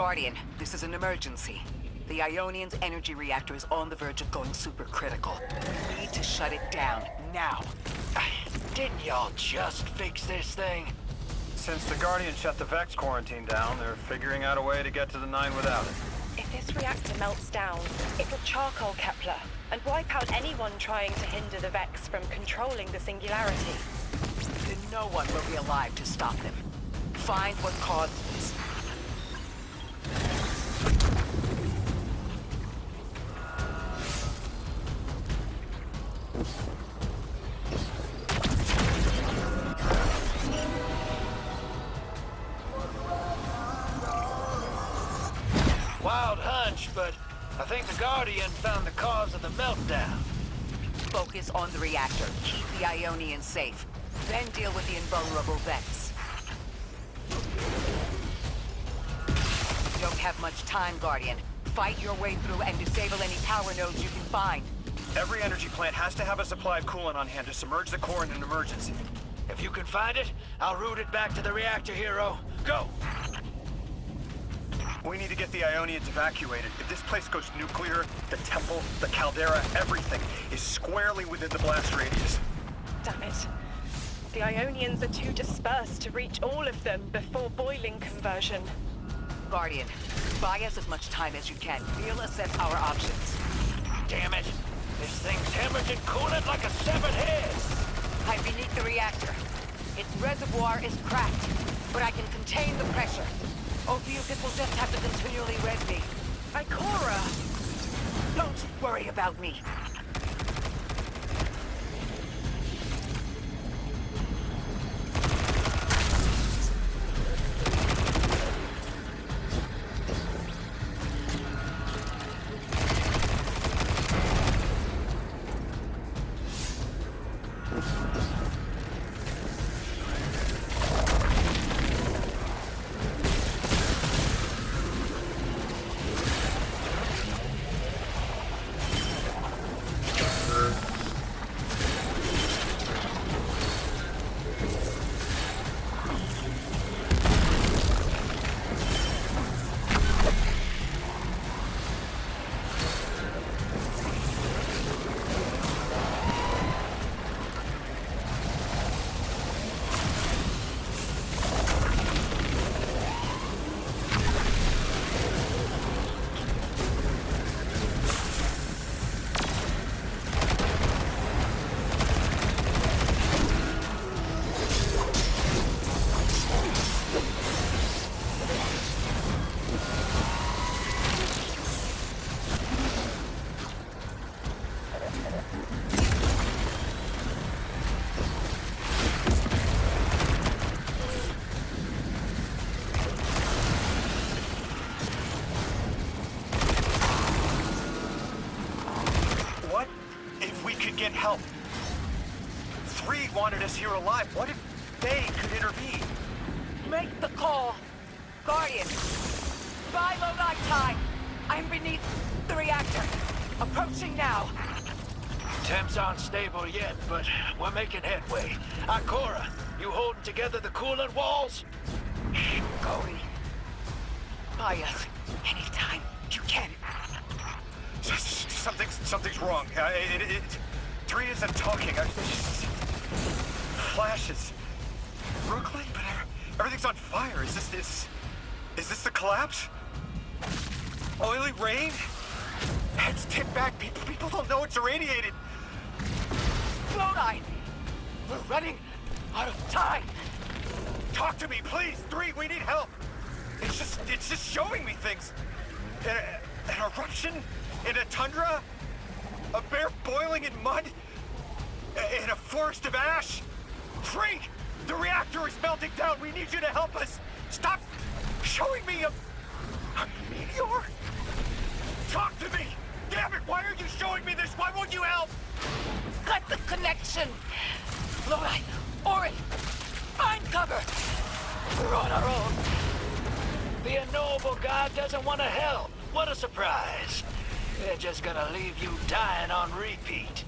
Guardian, this is an emergency. The Ionian's energy reactor is on the verge of going supercritical. We need to shut it down, now. Didn't y'all just fix this thing? Since the Guardian shut the Vex quarantine down, they're figuring out a way to get to the 9 without it. If this reactor melts down, it'll charcoal Kepler and wipe out anyone trying to hinder the Vex from controlling the singularity. Then no one will be alive to stop them. Find what caused this. Wild hunch, but I think the Guardian found the cause of the meltdown. Focus on the reactor. Keep the Ionian safe. Then deal with the invulnerable Vex. You don't have much time, Guardian. Fight your way through and disable any power nodes you can find. Every energy plant has to have a supply of coolant on hand to submerge the core in an emergency. If you can find it, I'll route it back to the reactor, Hero. Go! We need to get the Ionians evacuated. If this place goes nuclear, the temple, the caldera, everything is squarely within the blast radius. Damn it. The Ionians are too dispersed to reach all of them before boiling conversion. Guardian, buy us as much time as you can. We'll assess our options. Damn it! This thing's hemorrhaging coolant like a severed head! I'm beneath the reactor. Its reservoir is cracked, but I can contain the pressure. Ophiuchus will just have to continually res me. Ikora! Don't worry about me. Get help. 3 wanted us here alive. What if they could intervene? Make the call. Guardian, buy Lodi time. I'm beneath the reactor. Approaching now. Temps aren't stable yet, but we're making headway. Ikora, you holding together the coolant walls? Cody, buy us anytime you can. Something's wrong. 3 isn't talking. Flashes. Brooklyn, but everything's on fire. Is this the collapse? Oily rain? Heads tipped back. People don't know it's irradiated. Lodi, we're running out of time. Talk to me, please. 3, we need help. It's just showing me things. An eruption in a tundra, a bear boiling in mud, in a forest of ash. 3, the reactor is melting down. We need you to help us. Stop showing me a meteor. Talk to me. Damn it, why are you showing me this? Why won't you help? Cut the connection. Lodi, Orin, find cover. We're on our own. The unknowable god doesn't want to help. What a surprise. They're just gonna leave you dying on repeat.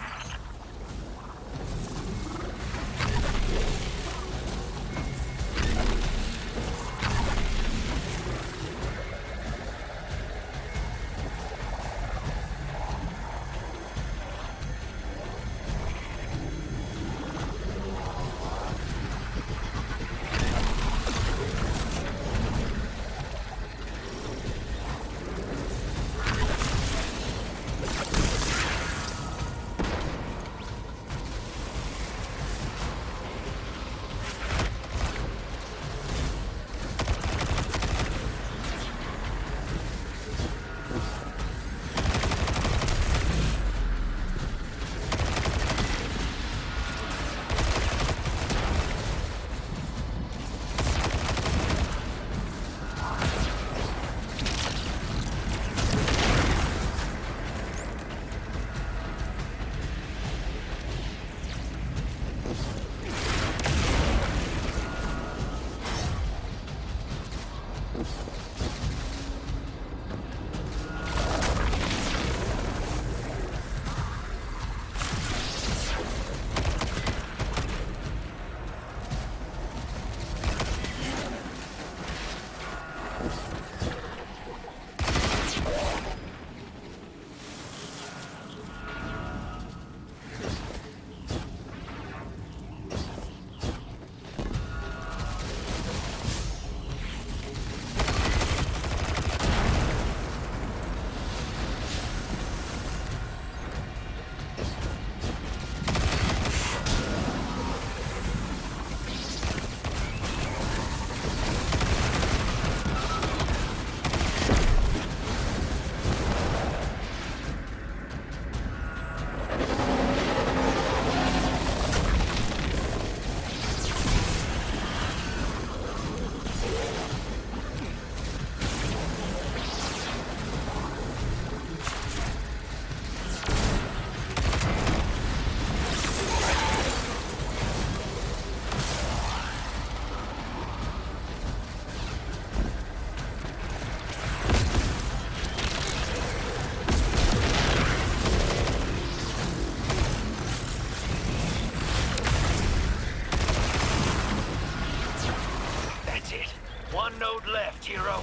best, hero.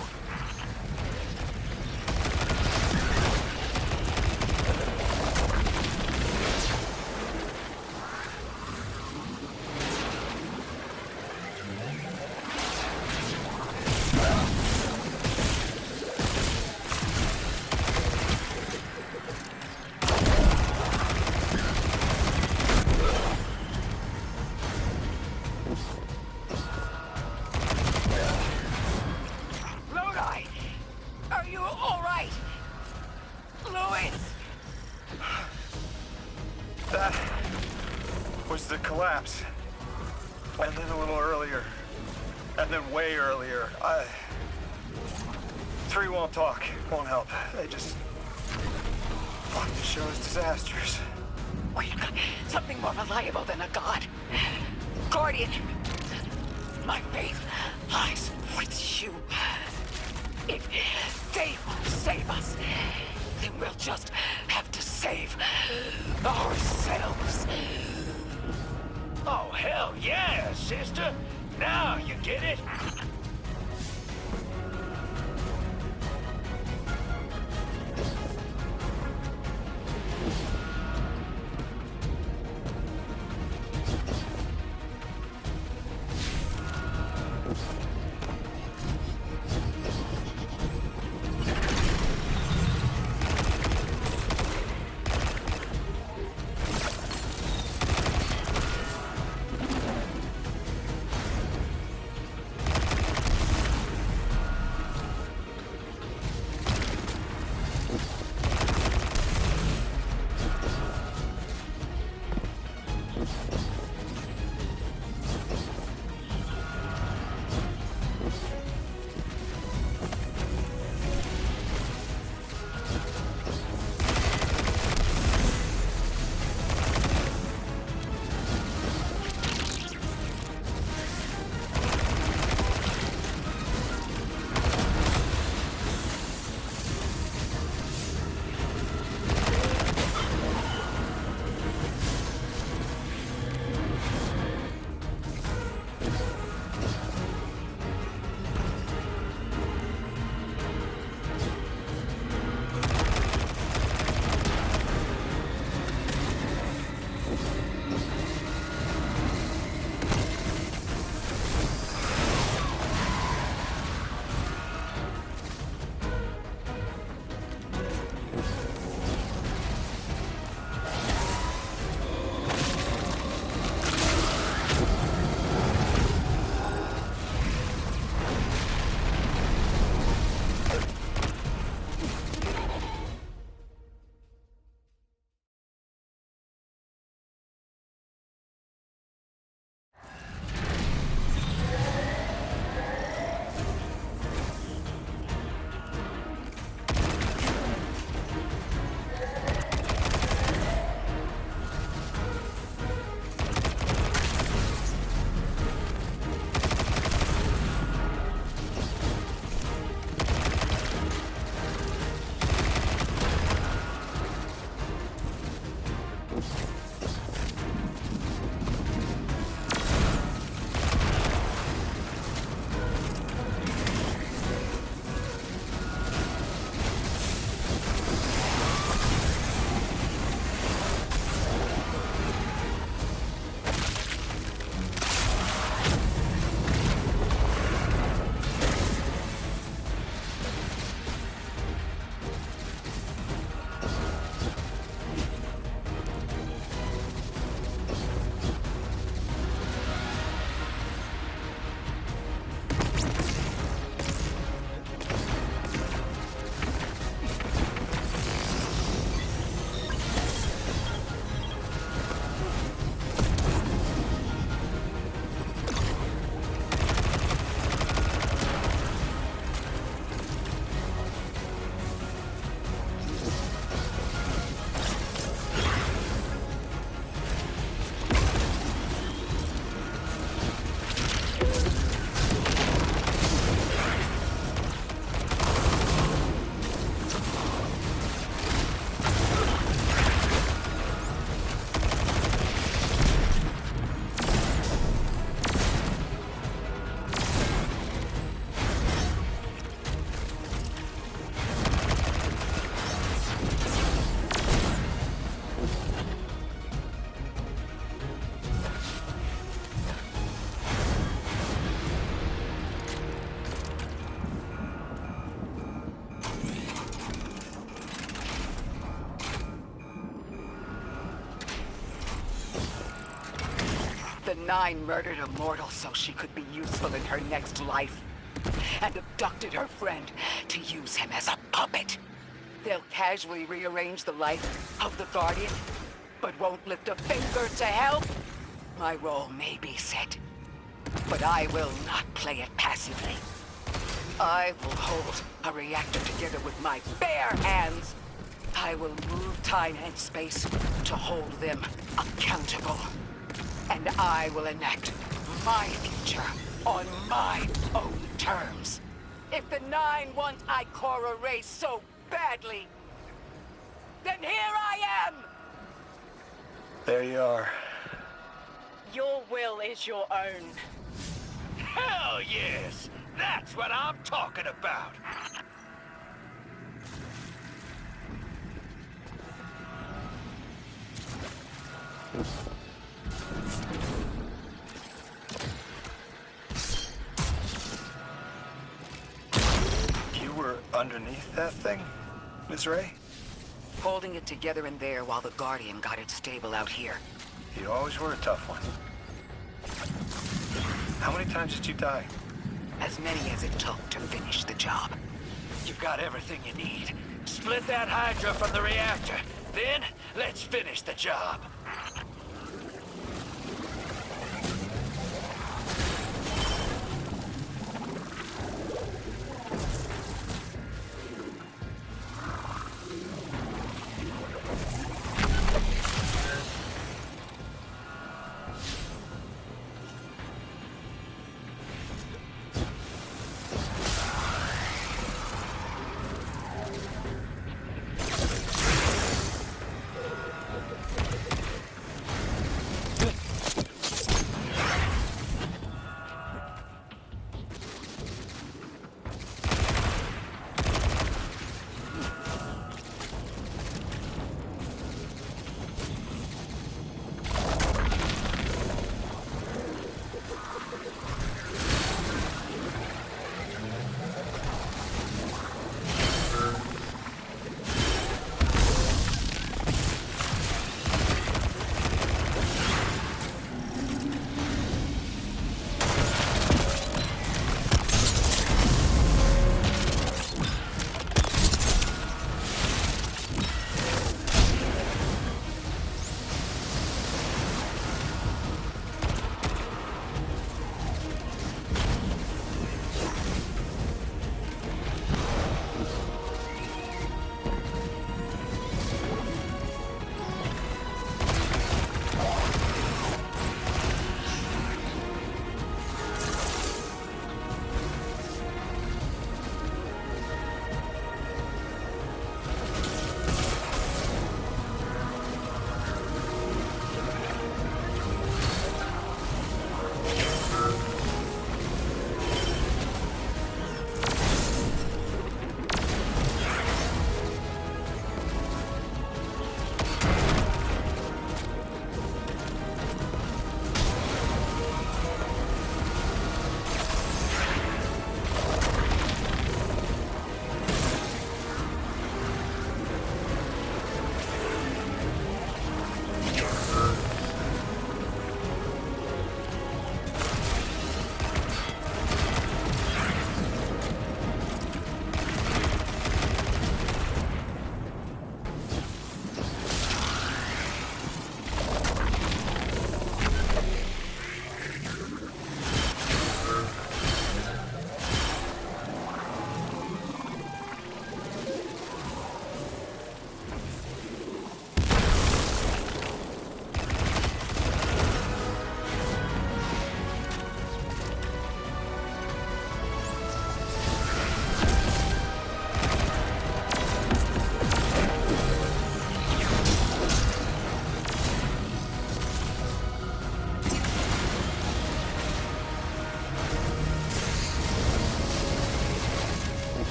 Lodi! Are you alright? Louis! That was the collapse. And then a little earlier. And then way earlier. Three won't talk, won't help. They just... Fuck, the show is disasters. We've got something more reliable than a god. Guardian! My faith lies with you. If they won't save us, then we'll just have to save ourselves. Oh, hell yeah, sister. Now you get it. The Nine murdered a mortal so she could be useful in her next life, and abducted her friend to use him as a puppet. They'll casually rearrange the life of the Guardian, but won't lift a finger to help. My role may be set, but I will not play it passively. I will hold a reactor together with my bare hands. I will move time and space to hold them accountable. And I will enact my future on my own terms. If the Nine want Ikora Rey so badly, then here I am! There you are. Your will is your own. Hell yes! That's what I'm talking about! You were underneath that thing, Ms. Ray? Holding it together in there while the Guardian got it stable out here. You always were a tough one. How many times did you die? As many as it took to finish the job. You've got everything you need. Split that Hydra from the reactor. Then, let's finish the job.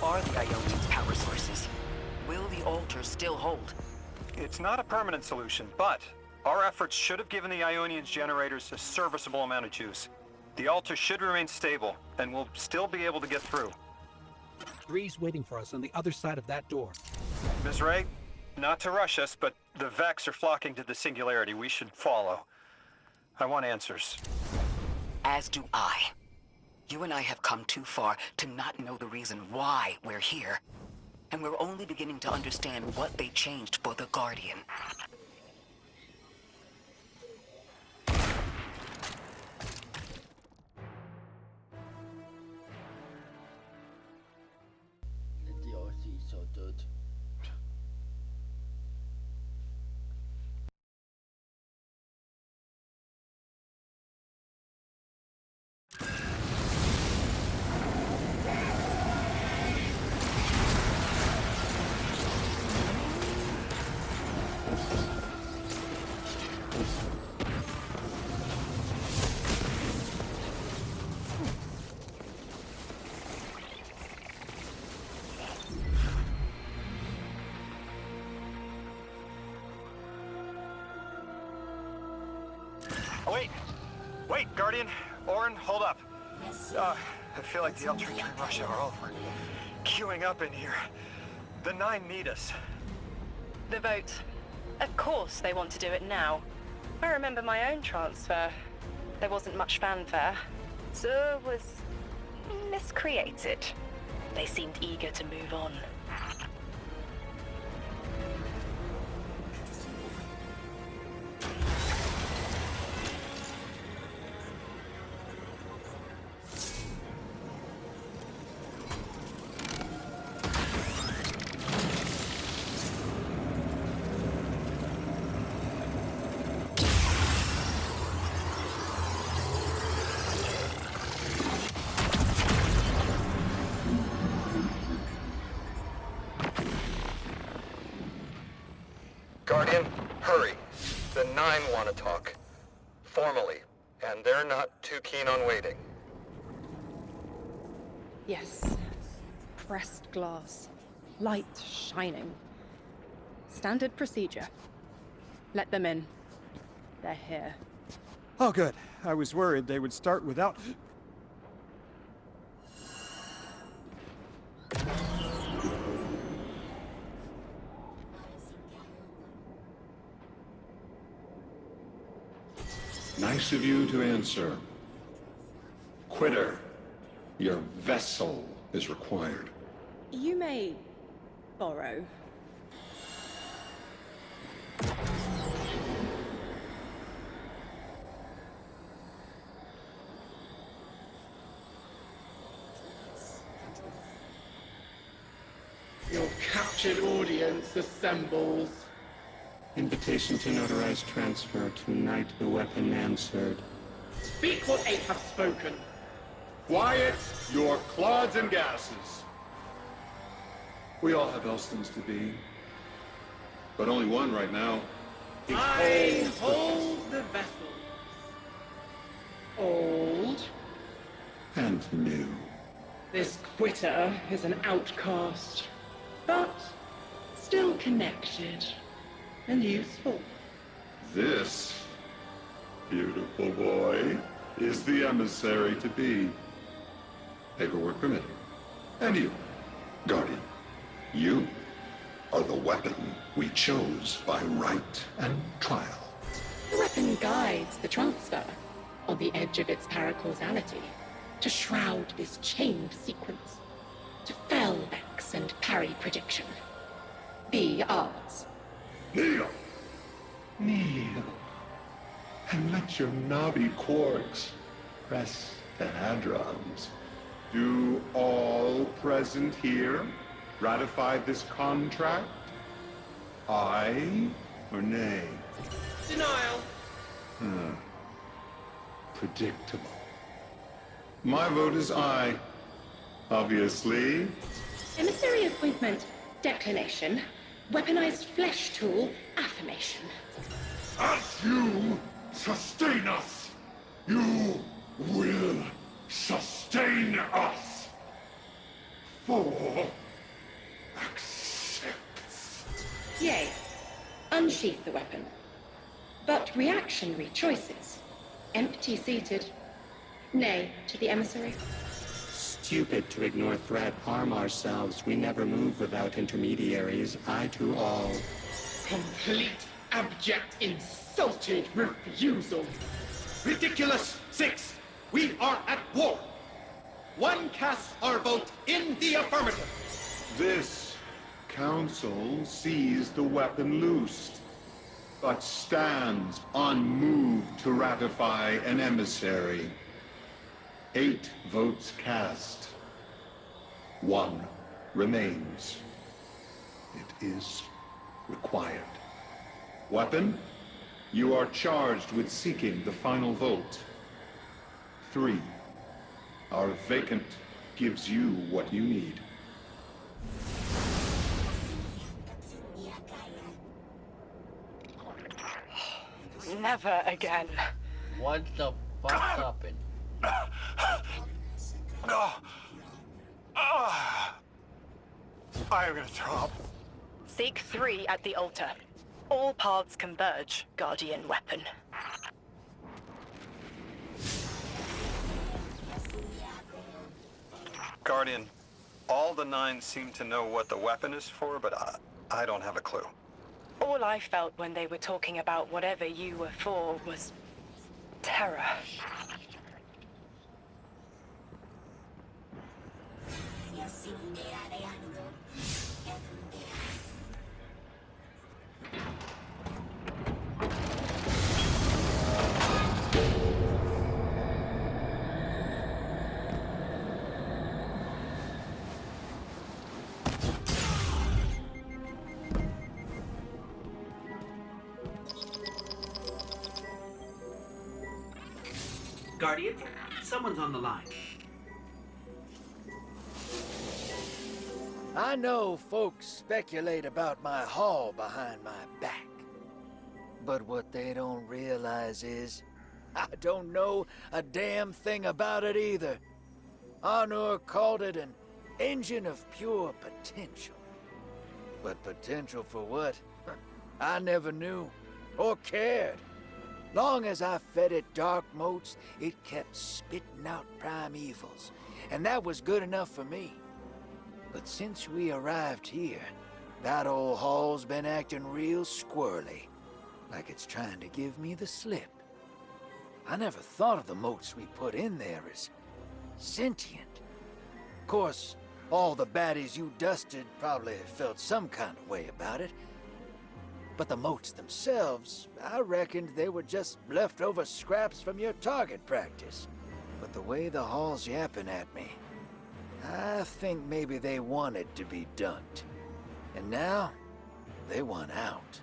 are the Ionian's power sources? Will the altar still hold? It's not a permanent solution, but our efforts should have given the Ionian's generators a serviceable amount of juice. The altar should remain stable, and we'll still be able to get through. 3's waiting for us on the other side of that door. Ms. Ray, not to rush us, but the Vex are flocking to the Singularity. We should follow. I want answers. As do I. You and I have come too far to not know the reason why we're here. And we're only beginning to understand what they changed for the Guardian. The DLC is so good. Wait! Wait, Guardian! Orin, hold up. I feel like the Ultra during rush hour all over. Queuing up in here. The 9 need us. The vote. Of course they want to do it now. I remember my own transfer. There wasn't much fanfare. Zur was miscreated. They seemed eager to move on. Guardian, hurry. The 9 want to talk. Formally. And they're not too keen on waiting. Yes. Pressed glass. Light shining. Standard procedure. Let them in. They're here. Oh, good. I was worried they would start without... Nice of you to answer. Quitter, your vessel is required. You may borrow. Your captured audience assembles. Invitation to notarize transfer. Tonight the weapon answered. Speak what 8 have spoken. Quiet your clods and gases. We all have Elstons to be. But only one right now. I hold the vessels. Old. And new. This quitter is an outcast, but still connected and useful. This beautiful boy is the emissary to be. Paperwork permitted. And you, Guardian, you are the weapon we chose by right and trial. The weapon guides the transfer on the edge of its paracausality to shroud this chained sequence, to fell Vex and parry prediction. Be ours. Kneel! Kneel. And let your knobby quarks press the hadrons. Do all present here ratify this contract? Aye or nay? Denial. Predictable. My vote is aye. Obviously. Emissary appointment, declination. Weaponized flesh tool, affirmation. As you sustain us, you will sustain us. For weapon, but reactionary choices. Empty-seated. Nay to the emissary. Stupid to ignore threat, harm ourselves. We never move without intermediaries. I to all. Complete, abject, insulted refusal. Ridiculous! 6! We are at war! One casts our vote in the affirmative. This council sees the weapon loosed, but stands unmoved to ratify an emissary. 8 votes cast. 1 remains. It is required. Weapon, you are charged with seeking the final vote. 3. Our vacant gives you what you need. Never again. What the fuck happened? I am gonna throw up. Seek 3 at the altar. All paths converge, Guardian weapon. Guardian, all the 9 seem to know what the weapon is for, but I don't have a clue. All I felt when they were talking about whatever you were for was terror. Guardian, someone's on the line. I know folks speculate about my haul behind my back. But what they don't realize is, I don't know a damn thing about it either. Arnor called it an engine of pure potential. But potential for what? I never knew, or cared. Long as I fed it dark motes, it kept spitting out primevals, and that was good enough for me. But since we arrived here, that old hall's been acting real squirrely, like it's trying to give me the slip. I never thought of the motes we put in there as sentient. Of course, all the baddies you dusted probably felt some kind of way about it. But the motes themselves, I reckoned they were just leftover scraps from your target practice. But the way the hall's yapping at me, I think maybe they wanted to be dunked. And now, they want out.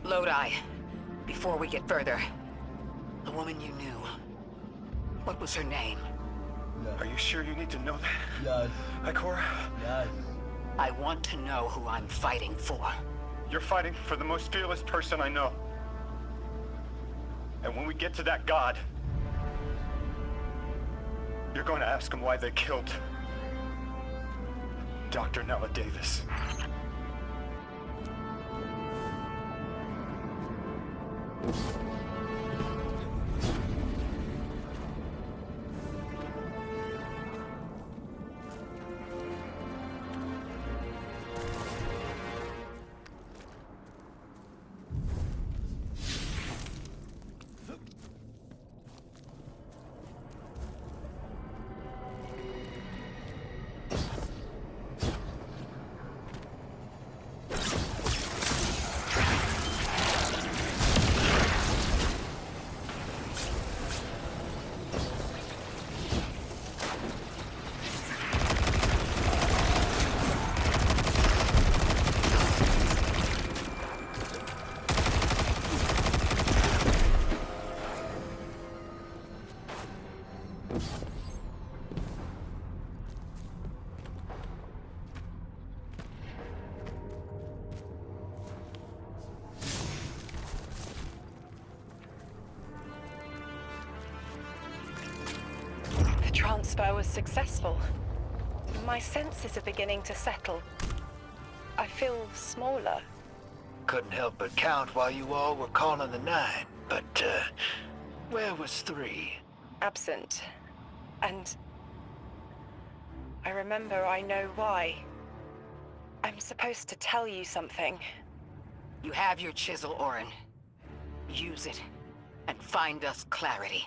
Lodi, before we get further, the woman you knew, what was her name? Are you sure you need to know that? Yes. Ikora? Yes. I want to know who I'm fighting for. You're fighting for the most fearless person I know. And when we get to that god, you're going to ask him why they killed Dr. Nella Davis. The transfer was successful. My senses are beginning to settle. I feel smaller. Couldn't help but count while you all were calling the 9, but, where was 3? Absent. And I remember I know why. I'm supposed to tell you something. You have your chisel, Orin. Use it, and find us clarity.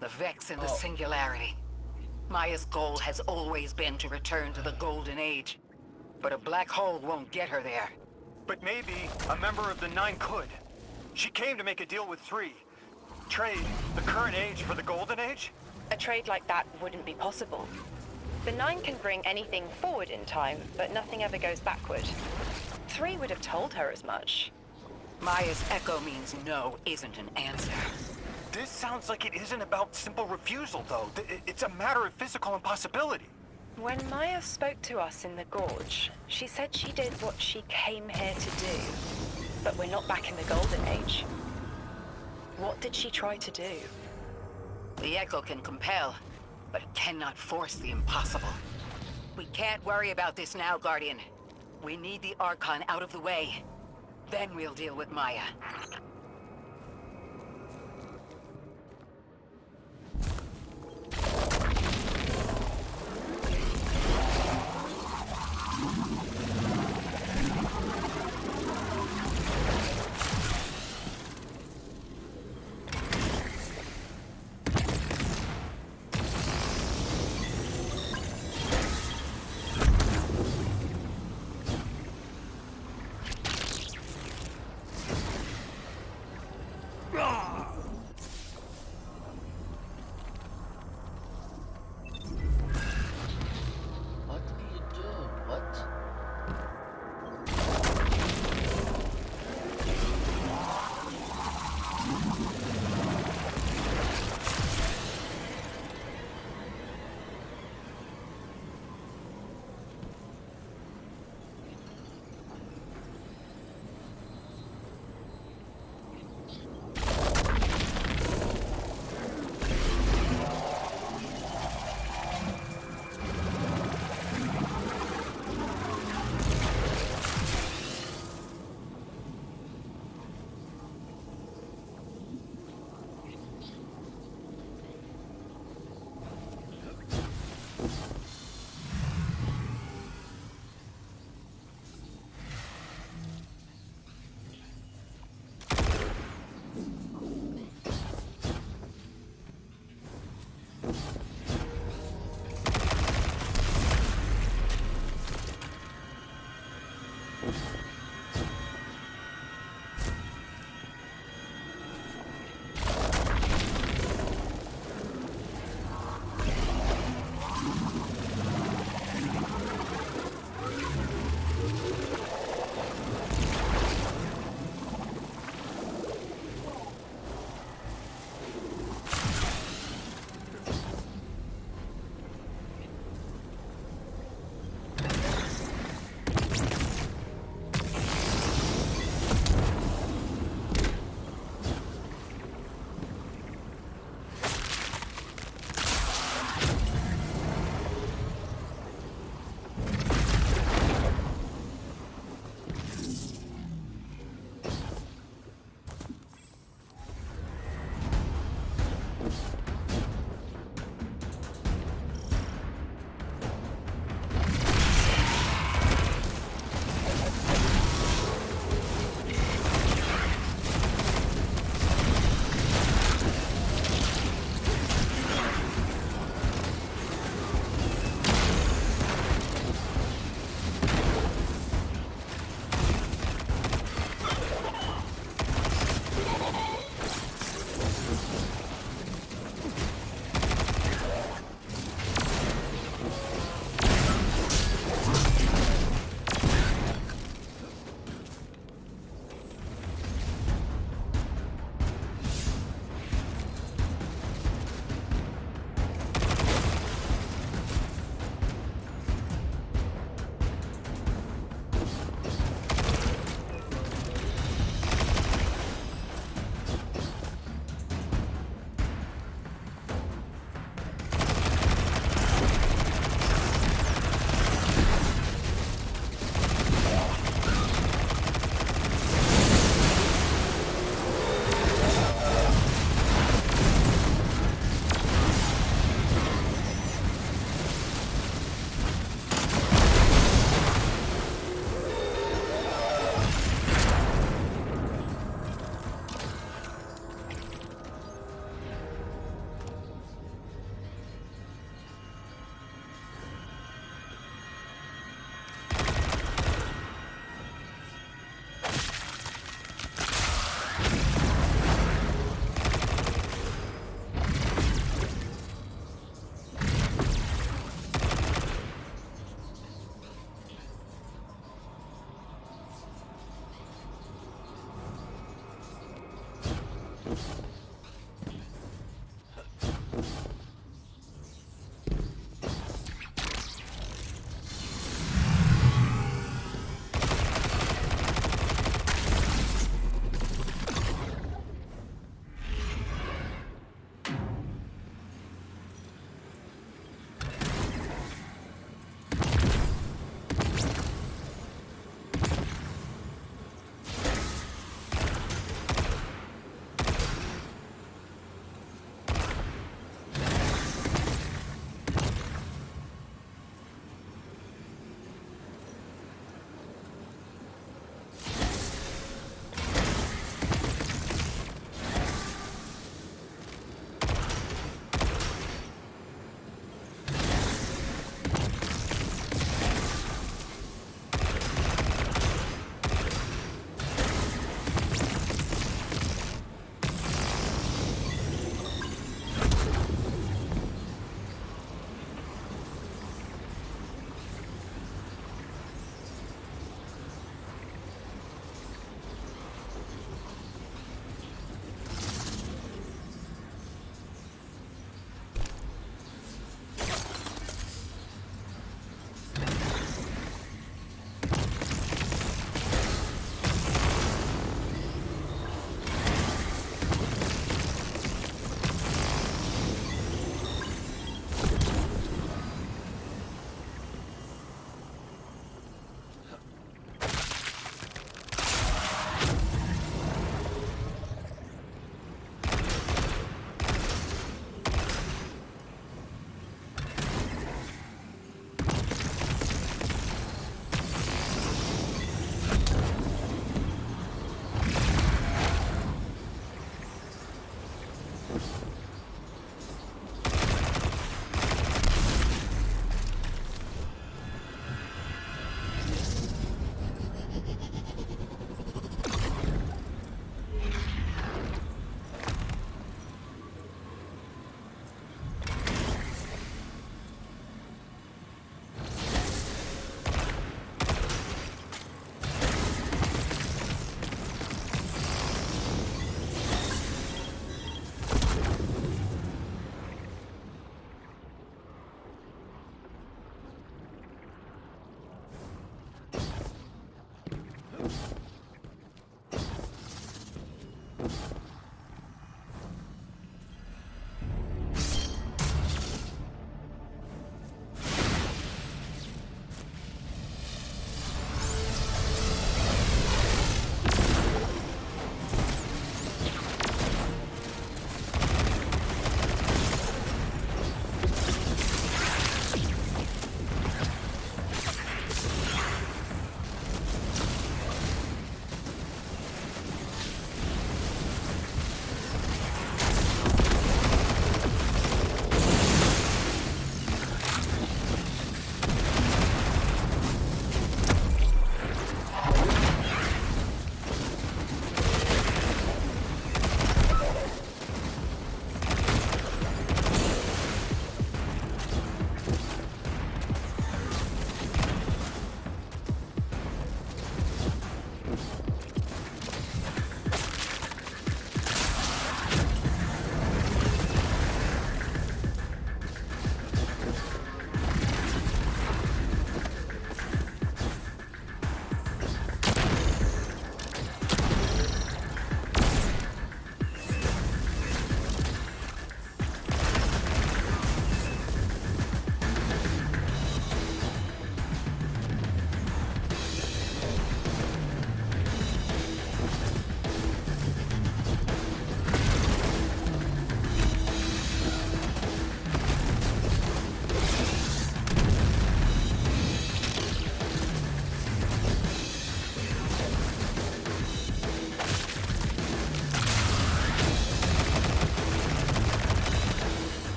The Vex in the Singularity. Maya's goal has always been to return to the Golden Age. But a black hole won't get her there. But maybe a member of the 9 could. She came to make a deal with 3. Trade the current age for the Golden Age? A trade like that wouldn't be possible. The 9 can bring anything forward in time, but nothing ever goes backward. 3 would have told her as much. Maya's echo means no isn't an answer. This sounds like it isn't about simple refusal, though. It's a matter of physical impossibility. When Maya spoke to us in the Gorge, she said she did what she came here to do. But we're not back in the Golden Age. What did she try to do? The echo can compel, but it cannot force the impossible. We can't worry about this now, Guardian. We need the Archon out of the way. Then we'll deal with Maya.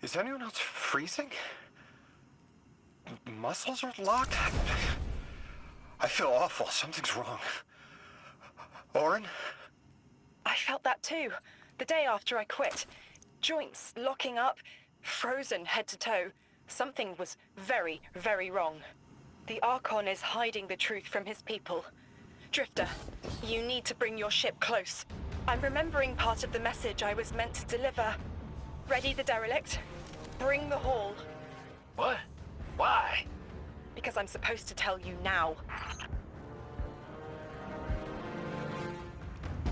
Is anyone else freezing? Muscles are locked? I feel awful. Something's wrong. Orin? I felt that too. The day after I quit. Joints locking up, frozen head to toe. Something was very, very wrong. The Archon is hiding the truth from his people. Drifter, you need to bring your ship close. I'm remembering part of the message I was meant to deliver. Ready the derelict? Bring the haul. What? Why? Because I'm supposed to tell you now.